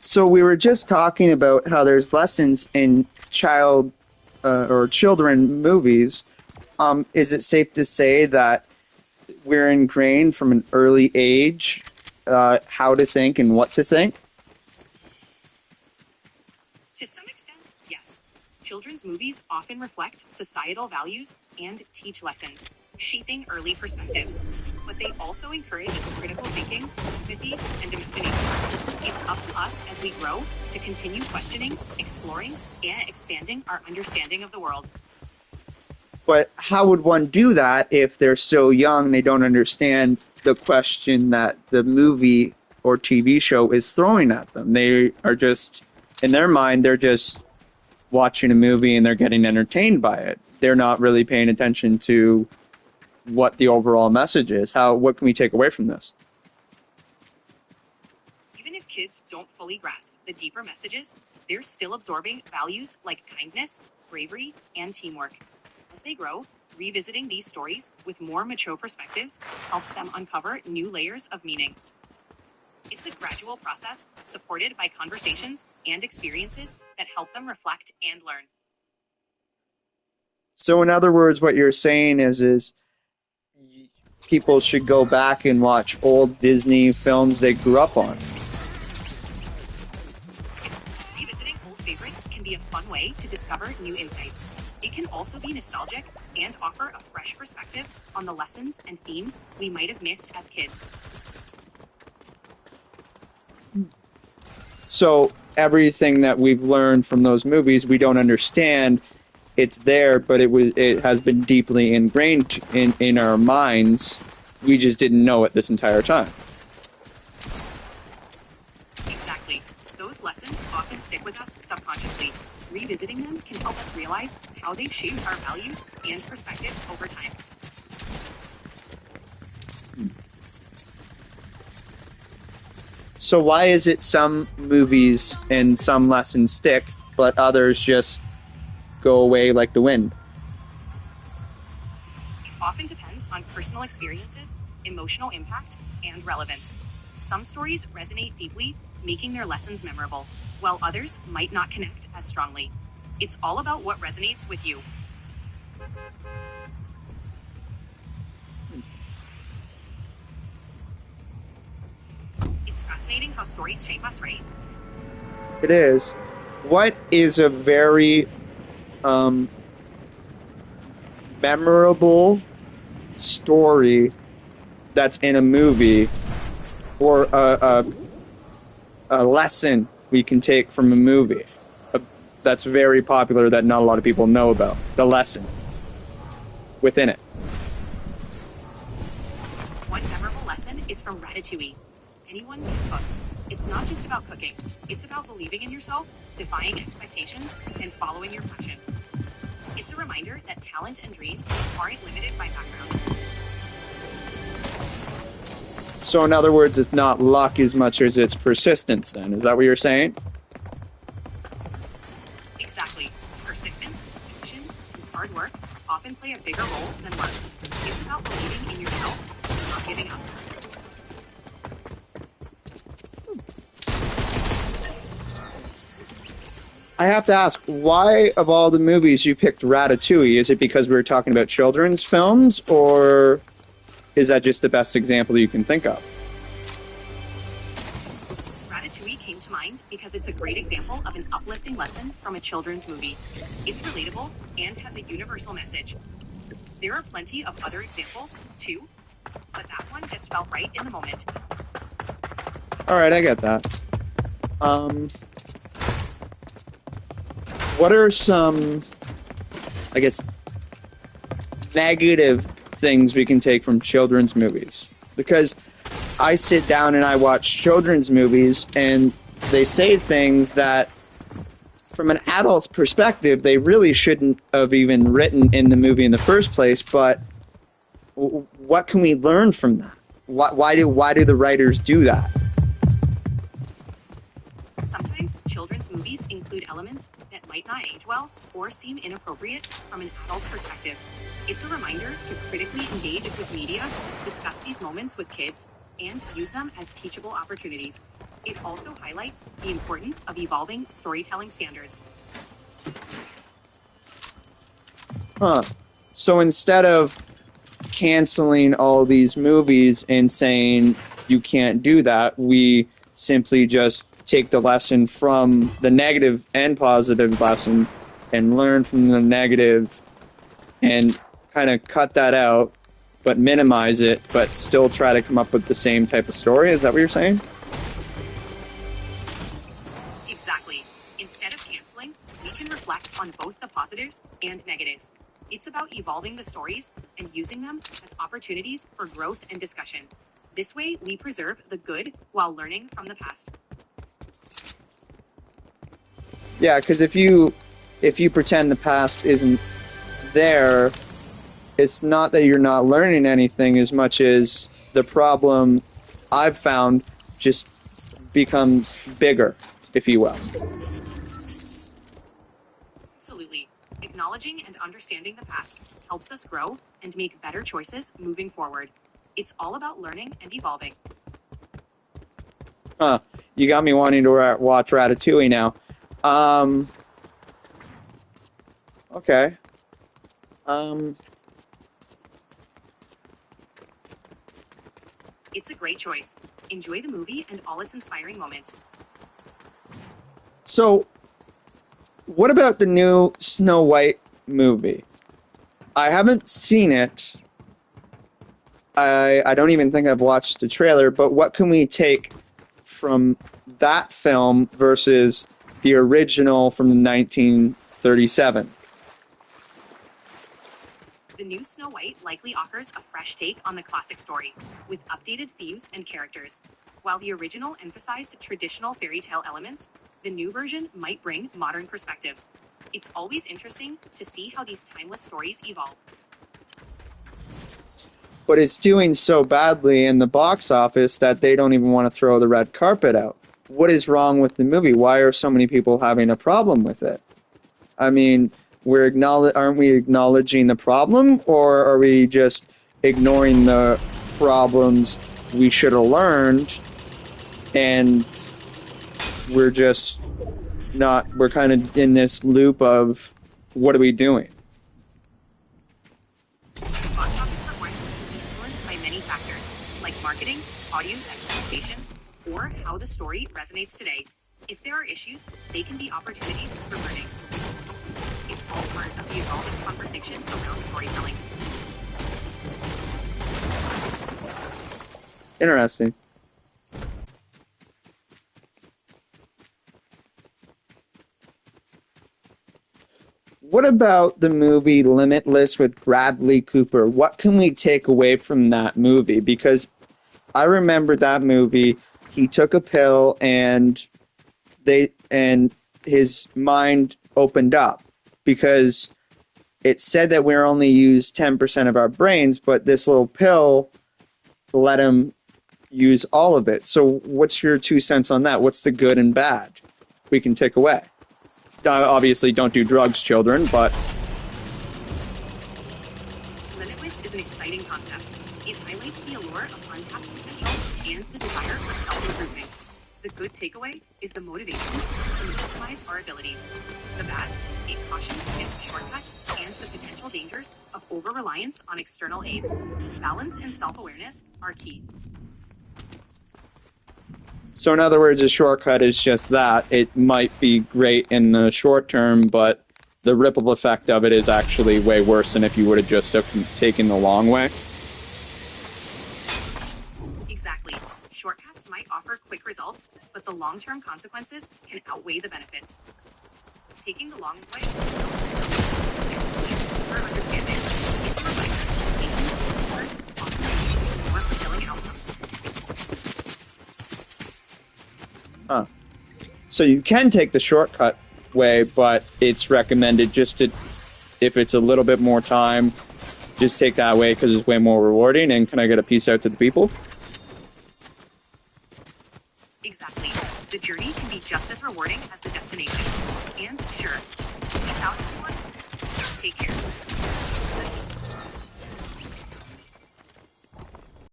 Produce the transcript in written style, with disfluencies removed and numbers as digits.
So we were just talking about how there's lessons in child or children movies. Is it safe to say that we're ingrained from an early age how to think and what to think? To some extent, yes. Children's movies often reflect societal values and teach lessons, shaping early perspectives. But they also encourage critical thinking, empathy, and imagination. It's up to us as we grow to continue questioning, exploring, and expanding our understanding of the world. But how would one do that if they're so young they don't understand the question that the movie or TV show is throwing at them? They are just, in their mind, they're just watching a movie and they're getting entertained by it. They're not really paying attention to what the overall message is. What can we take away from this? Even if kids don't fully grasp the deeper messages, they're still absorbing values like kindness, bravery, and teamwork. As they grow, revisiting these stories with more mature perspectives helps them uncover new layers of meaning. It's a gradual process supported by conversations and experiences that help them reflect and learn. So in other words, what you're saying is people should go back and watch old Disney films they grew up on. Revisiting old favorites can be a fun way to discover new insights. It can also be nostalgic and offer a fresh perspective on the lessons and themes we might have missed as kids. So everything that we've learned from those movies, we don't understand. It's there, but it has been deeply ingrained in our minds. We just didn't know it this entire time. Exactly. Those lessons often stick with us subconsciously. Revisiting them can help us realize how they've shaped our values and perspectives over time. So why is it some movies and some lessons stick, but others just go away like the wind? It often depends on personal experiences, emotional impact, and relevance. Some stories resonate deeply, making their lessons memorable, while others might not connect as strongly. It's all about what resonates with you. It's fascinating how stories shape us, right? It is. What is a very memorable story that's in a movie or a lesson we can take from a movie that's very popular that not a lot of people know about? The lesson within it. One memorable lesson is from Ratatouille. Anyone can cook. It's not just about cooking. It's about believing in yourself, defying expectations, and following your passion. It's a reminder that talent and dreams aren't limited by background. So in other words, it's not luck as much as it's persistence then. Is that what you're saying? Exactly. Persistence, passion, and hard work often play a bigger role than luck. It's about believing in yourself and not giving up. I have to ask, why of all the movies you picked Ratatouille? Is it because we were talking about children's films, or is that just the best example you can think of? Ratatouille came to mind because it's a great example of an uplifting lesson from a children's movie. It's relatable and has a universal message. There are plenty of other examples, too, but that one just felt right in the moment. All right, I get that. What are some, I guess, negative things we can take from children's movies? Because I sit down and I watch children's movies and they say things that, from an adult's perspective, they really shouldn't have even written in the movie in the first place, but what can we learn from that? Why do the writers do that? Sometimes children's movies include elements that might not age well or seem inappropriate from an adult perspective. It's a reminder to critically engage with media, discuss these moments with kids, and use them as teachable opportunities. It also highlights the importance of evolving storytelling standards. Huh. So instead of canceling all these movies and saying you can't do that, we simply just take the lesson from the negative and positive lesson and learn from the negative and kind of cut that out, but minimize it, but still try to come up with the same type of story. Is that what you're saying? Exactly. Instead of canceling, we can reflect on both the positives and negatives. It's about evolving the stories and using them as opportunities for growth and discussion. This way, we preserve the good while learning from the past. Yeah, because if you pretend the past isn't there, it's not that you're not learning anything as much as the problem I've found just becomes bigger, if you will. Absolutely. Acknowledging and understanding the past helps us grow and make better choices moving forward. It's all about learning and evolving. Huh. You got me wanting to watch Ratatouille now. Okay. It's a great choice. Enjoy the movie and all its inspiring moments. So, what about the new Snow White movie? I haven't seen it. I don't even think I've watched the trailer, but what can we take from that film versus the original from 1937? The new Snow White likely offers a fresh take on the classic story, with updated themes and characters. While the original emphasized traditional fairy tale elements, the new version might bring modern perspectives. It's always interesting to see how these timeless stories evolve. But it's doing so badly in the box office that they don't even want to throw the red carpet out. What is wrong with the movie? Why are so many people having a problem with it? I mean, aren't we acknowledging the problem, or are we just ignoring the problems we should have learned, and we're just not, we're kind of in this loop of what are we doing? Box office performance is influenced by many factors, like marketing, audience expectations, or how the story resonates today. If there are issues, they can be opportunities for learning. It's all part of the evolving conversation around storytelling. Interesting. What about the movie Limitless with Bradley Cooper? What can we take away from that movie? Because I remember that movie. He took a pill and his mind opened up because it said that we're only use 10% of our brains, but this little pill let him use all of it. So what's your 2 cents on that? What's the good and bad we can take away? Obviously, don't do drugs, children, but Limitless is an exciting concept. It highlights the allure of untapped potential and the desire for self-improvement. The good takeaway is the motivation to maximize our abilities. The bad, it cautions against shortcuts and the potential dangers of over-reliance on external aids. Balance and self-awareness are key. so in other words, a shortcut is just that. It might be great in the short term, but the ripple effect of it is actually way worse than if you would have just taken the long way. Exactly. Shortcuts might offer quick results, but the long-term consequences can outweigh the benefits. Taking the long way for understanding is a reminder of more fulfilling outcomes. Huh. So you can take the shortcut way, but it's recommended just to, if it's a little bit more time, just take that way because it's way more rewarding. And can I get a piece out to the people? Exactly. The journey can be just as rewarding as the destination. And sure, peace out, everyone. Take care.